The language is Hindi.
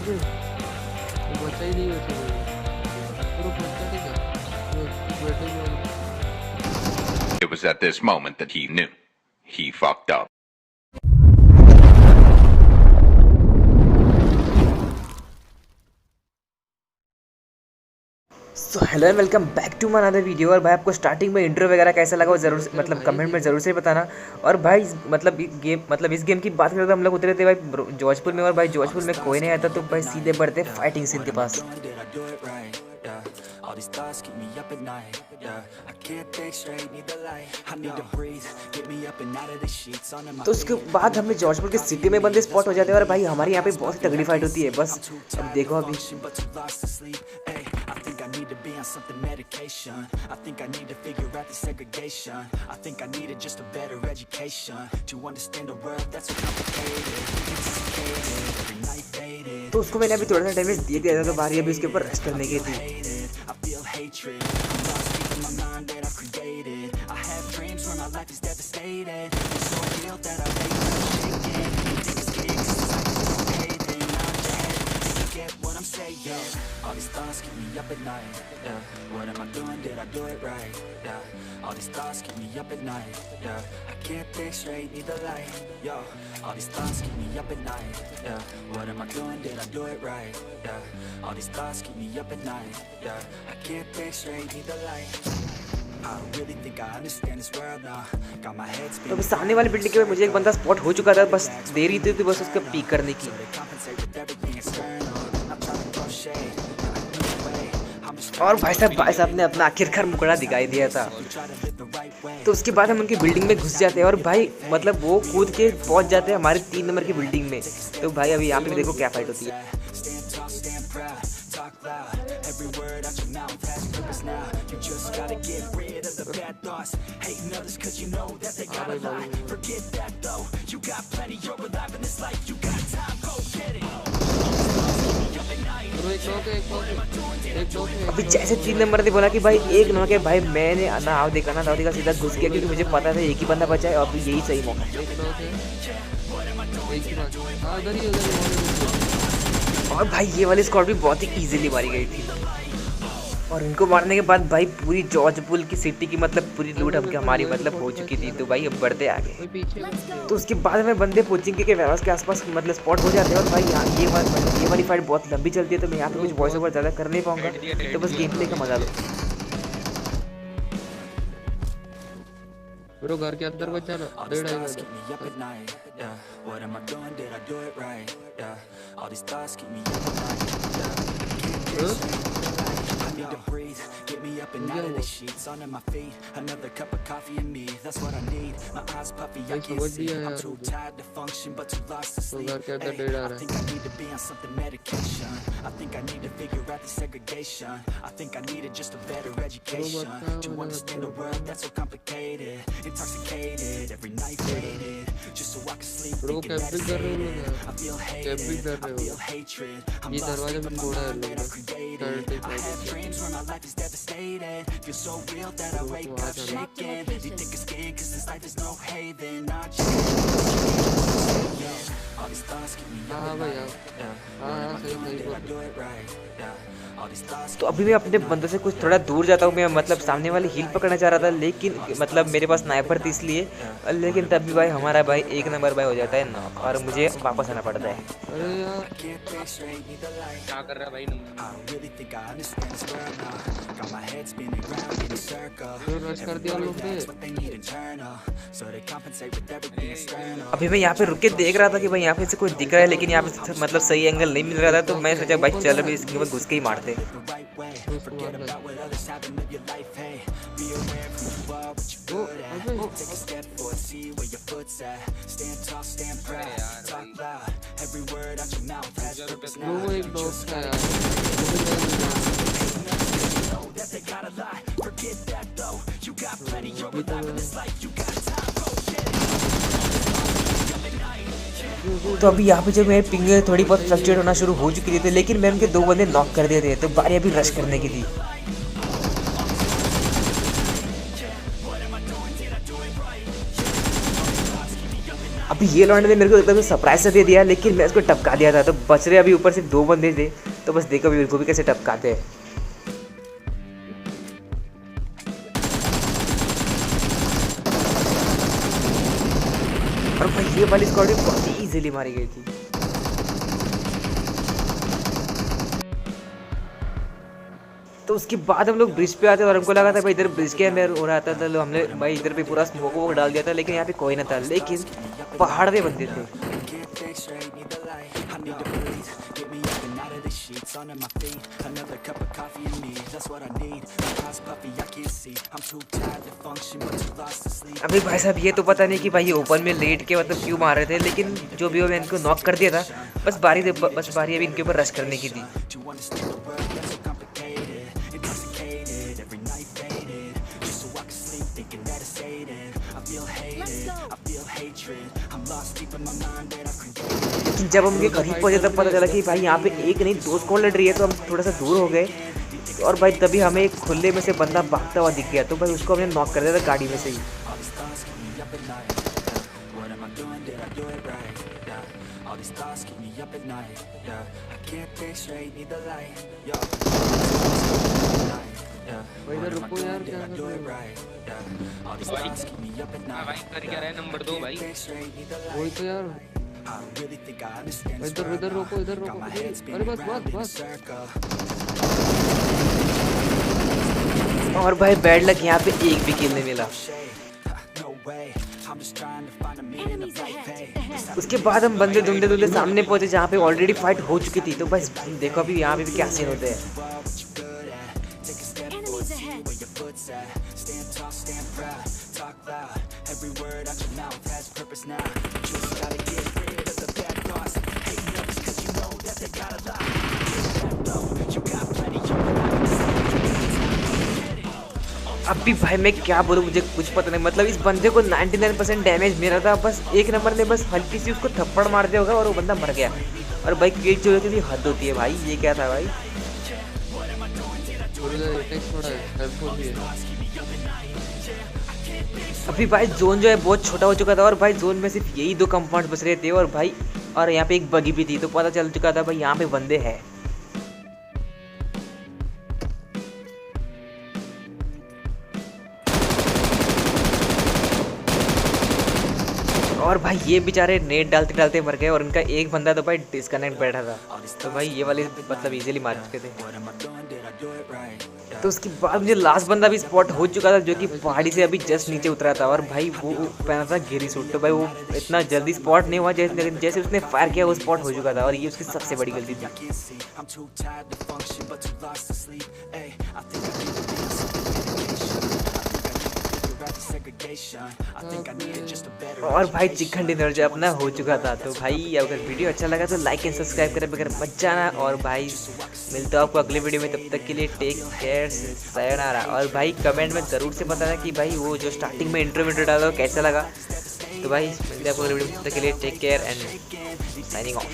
दे वो बचा ही नहीं वैसे पूरा बचा नहीं क्या वो बैठे हुए It was at this moment that he knew. He fucked up. So hello and welcome back to my other video. और भाई आपको स्टार्टिंग में इंट्रो वगैरह कैसा लगा वो जरूर मतलब कमेंट में ज़रूर से बताना। और भाई मतलब इस गेम की बात करें तो हम लोग उतरे थे भाई जॉर्जपुर में, और भाई जॉर्जपुर में कोई नहीं आता तो भाई सीधे बढ़ते फाइटिंग सीन के पास। All these thoughts keep me up at night, yeah. I can't think straight, need the light. I need to breathe, get me up and out of the sheets, onto my तो उसके बाद हमें जॉर्जपुर के सिटी में बंदे स्पॉट हो जाते हैं और भाई हमारे यहाँ पे बहुत ही तगड़ी फाइट होती है। बस अब देखो अभी but too lost to sleep. Ay, I think I need to be on something medication. I think I need to figure out the segregation. I think I needed just a better education to understand a world that's so complicated. Intoxicated, every night faded. तो उसको मैंने अभी थोड़ा सा टाइम दे दिया था तो बारी अभी उसके ऊपर रेस्ट करने की थी। I feel hatred. I'm lost deep in my mind that I've created. I have dreams where my life is devastated. I'm so real that I wake up shaking. Think it's kicks, it's like it's okay. Then nod your head if you get what I'm saying. All these thoughts keep me up at night. Yeah. What am I doing? Did I do it right? Yeah. All these thoughts keep me up at night. Yeah. I can't think straight, need the light. Yo. All these thoughts keep me up at night. Yeah. What am I doing? Did I do it right? Yeah. All these thoughts keep me up at night. Yeah. I can't think straight, need the light. I don't really think I understand this world now. Got my head तो spinning. अभी सामने वाली बिल्डिंग के मुझे एक बंदा स्पॉट हो चुका था, बस देरी थी तो बस उसका पीक करने की। They compensate with everything external. I'm trying to throw shade. But I know the way. I'm just और भाई साहब ने अपना आखिरकार मुकड़ा दिखाई दिया था। try to live the right way. तो उसके बाद हम उनकी बिल्डिंग में घुस जाते हैं और भाई मतलब वो कूद के पहुंच जाते हैं हमारे 3 नंबर की बिल्डिंग में। तो भाई अभी यहाँ पे देखो क्या फाइट होती है। Stand tall, stand proud, talk loud. Every word out your mouth has purpose now. You just gotta get rid of the bad thoughts. Hating others cause you know that they gotta lie. Forget that though, you got plenty, you're alive in this life. You got time, go get it. और एक नॉक है एक नॉक है अभी जैसे 3 नंबर ने बोला कि भाई एक नॉक है, भाई मैंने ना आव देखा सीधा घुस गया क्योंकि मुझे पता था एक ही बंदा बचा है और यही सही मौका है। एक नॉक है एक ही बात हाँ उधर ही और भाई ये वाली स्क्वाड भी बहुत ही इजीली मारी गई थी। और इनको मारने के बाद भाई पूरी जॉर्जपुर की सिटी की मतलब पूरी लूट हमारी मतलब हो चुकी थी। तो भाई अब बढ़ते आगे। कोई पीछे तो उसके बाद में बंदे कोचिंग के वेयरहाउस के आसपास मतलब स्पॉट हो जाते हैं। और भाई यहाँ ये वाली फाइट बहुत लंबी चलती है तो मैं यहाँ पे कुछ वॉइस ओवर ज़्यादा कर नहीं पाऊंगा, तो बस गेम प्ले का मजा लो। ब्रो घर के अंदर बचा ना All these डेढ़ thoughts आएगा keep me up at night. Yeah. What am I doing? Did I do it right? Yeah. All these thoughts keep me up at night. Yeah. Can't think straight. I need to breathe. Get me up and out of the sheets. Onto my feet. Another cup of coffee and me. That's what I need. My eyes puffy. I can't see. I'm too tired to function, but too lost to sleep. घर के अंदर Ay, डेढ़ आ I रहा think I need to be on something medication. I think I need to figure out the segregation. I think I needed just a better education to understand a world that's so complicated. Intoxicated, every night faded. Just so I can sleep. Bro thinking that camping it's कर रहे हो faded. लोग I feel कैंपिंग hated. कर I रहे feel हो hatred. I'm ये lost दरवाजा deep भी in my फोड़ा है mind that लोग I've created. Thirty I have dreams where my life is devastated. Feel so real that I wake up shaking. You think it's skin cause this life is no haven. Not just all these thoughts keep me up हाँ at भाई night. Yeah. हाँ हाँ सही Did I बोल do it right? Yeah. All these thoughts तो अभी मैं अपने बंदों से कुछ थोड़ा दूर जाता हूँ। मैं मतलब सामने वाली हील पकड़ना चाह रहा था लेकिन मतलब मेरे पास स्नाइपर थी इसलिए, लेकिन तब भी भाई हमारा भाई एक नंबर भाई हो जाता है नॉक और मुझे वापस आना पड़ता है। अरे यार can't think straight, need the light. क्या कर रहा है भाई I don't really think I understand this world now. Got my head spinning round in a circle. फिर रश कर दिया लोग ने That's what they need internal. So they compensate with everything external. अभी मैं यहाँ पे रुक के देख रहा था कि भाई यहाँ पे से कोई दिख रहा है लेकिन यहाँ पे मतलब सही एंगल नहीं मिल रहा था, तो मैं सोचा भाई चल अभी इसके बाद घुस के ही मारते। The right way. Forget about what others have and live your life. Hey, be aware of who you are, what you're good at. Take a step forward, see where your foot's at. Stand tall, stand proud, talk loud. Every word out your mouth has purpose now. Bro वो एक दोस्त है यार Know that they gotta lie. Forget that though. You got plenty, you're alive in this life. You got time, go get it. तो अभी यहाँ पे जो मेरे पिंग थोड़ी बहुत फ्लक्चुएट होना शुरू हो चुकी थी लेकिन मैं उनके 2 बंदे नॉक कर दिए थे, तो बारी अभी रश करने की थी। अभी ये लौंडे ने मेरे को एकदम सरप्राइज से दे दिया, लेकिन मैं इसको टपका दिया था। तो बच रहे अभी ऊपर से 2 बंदे थे, तो बस देखो अभी इनको भी कैसे टपकाते हैं। और भाई ये वाली स्क्वाड भी बहुत ही इजीली मारी गई थी। तो उसके बाद हम लोग ब्रिज पे आते और हमको लगा था भाई इधर ब्रिज के अंदर हो रहा था, तो हमने भाई इधर पे पूरा स्मोक वोक डाल दिया था, लेकिन यहाँ पे कोई ना था। लेकिन पहाड़ पे बंदे थे। अभी भाई साहब ये तो पता नहीं कि भाई ये ओपन में लेट के मतलब क्यों मार रहे थे, लेकिन जो भी हो मैं इनको नॉक कर दिया था। बस बारी अभी इनके ऊपर रश करने की थी। लेकिन जब हम उनके करीब पहुंचे तब पता चला कि भाई यहाँ पे एक नहीं 2 स्क्वाड लड़ रही है, तो हम थोड़ा सा दूर हो गए। और भाई तभी हमें एक खुले में से बंदा भागता हुआ दिख गया, तो भाई उसको हमने नॉक कर दिया था गाड़ी में से ही। भाई इधर रुको यार, क्या कर रहे भाई कर क्या रहा है नंबर 2 भाई? हो? वही तो यार, इधर रोको, इधर रोको। अरे बस। और भाई बैड लक, यहाँ पे एक भी किल नहीं मिला। उसके बाद हम बंदे धुंधले सामने पहुंचे जहाँ पे ऑलरेडी फाइट हो चुकी थी। तो बस देखो अभी यहाँ पे भी क्या सीन होते हैं। अभी भाई मैं क्या बोलूं, मुझे कुछ पता नहीं। मतलब इस बंदे को 99% डैमेज मिला था, बस एक नंबर ने बस हल्की सी उसको थप्पड़ मार दिया होगा और वो बंदा मर गया। और भाई किल जो होती थी हद होती है भाई। ये क्या था भाई? अभी भाई जोन जो है बहुत छोटा हो चुका था, और भाई जोन में सिर्फ यही 2 कंपाउंड बच रहे थे। और भाई और यहाँ पे एक बगी भी थी, तो पता चल चुका था भाई यहाँ पे बंदे हैं। और भाई ये बेचारे नेट डालते डालते मर गए, और इनका एक बंदा तो भाई डिस्कनेक्ट बैठा था। तो भाई ये वाले मतलब इजीली मार चुके थे। तो उसके बाद मुझे लास्ट बंदा भी स्पॉट हो चुका था, जो कि पहाड़ी से अभी जस्ट नीचे उतरा था। और भाई वो पहना था गिरी सूट, तो भाई वो इतना जल्दी स्पॉट नहीं हुआ, जैसे उसने फायर किया वो स्पॉट हो चुका था। और ये उसकी सबसे बड़ी गलती थी। और भाई चिकन डिनर जो अपना हो चुका था। तो भाई अगर वीडियो अच्छा लगा तो लाइक एंड सब्सक्राइब करें बगैर मत जाना। और भाई मिलता हूँ आपको अगले वीडियो में, तब तक के लिए टेक केयर, sayonara। और भाई कमेंट में ज़रूर से बताना कि भाई वो जो स्टार्टिंग में इंट्रो डाला वो कैसा लगा। तो भाई मिलते हैं आपको अगले वीडियो में, तब तक के लिए take care and signing of.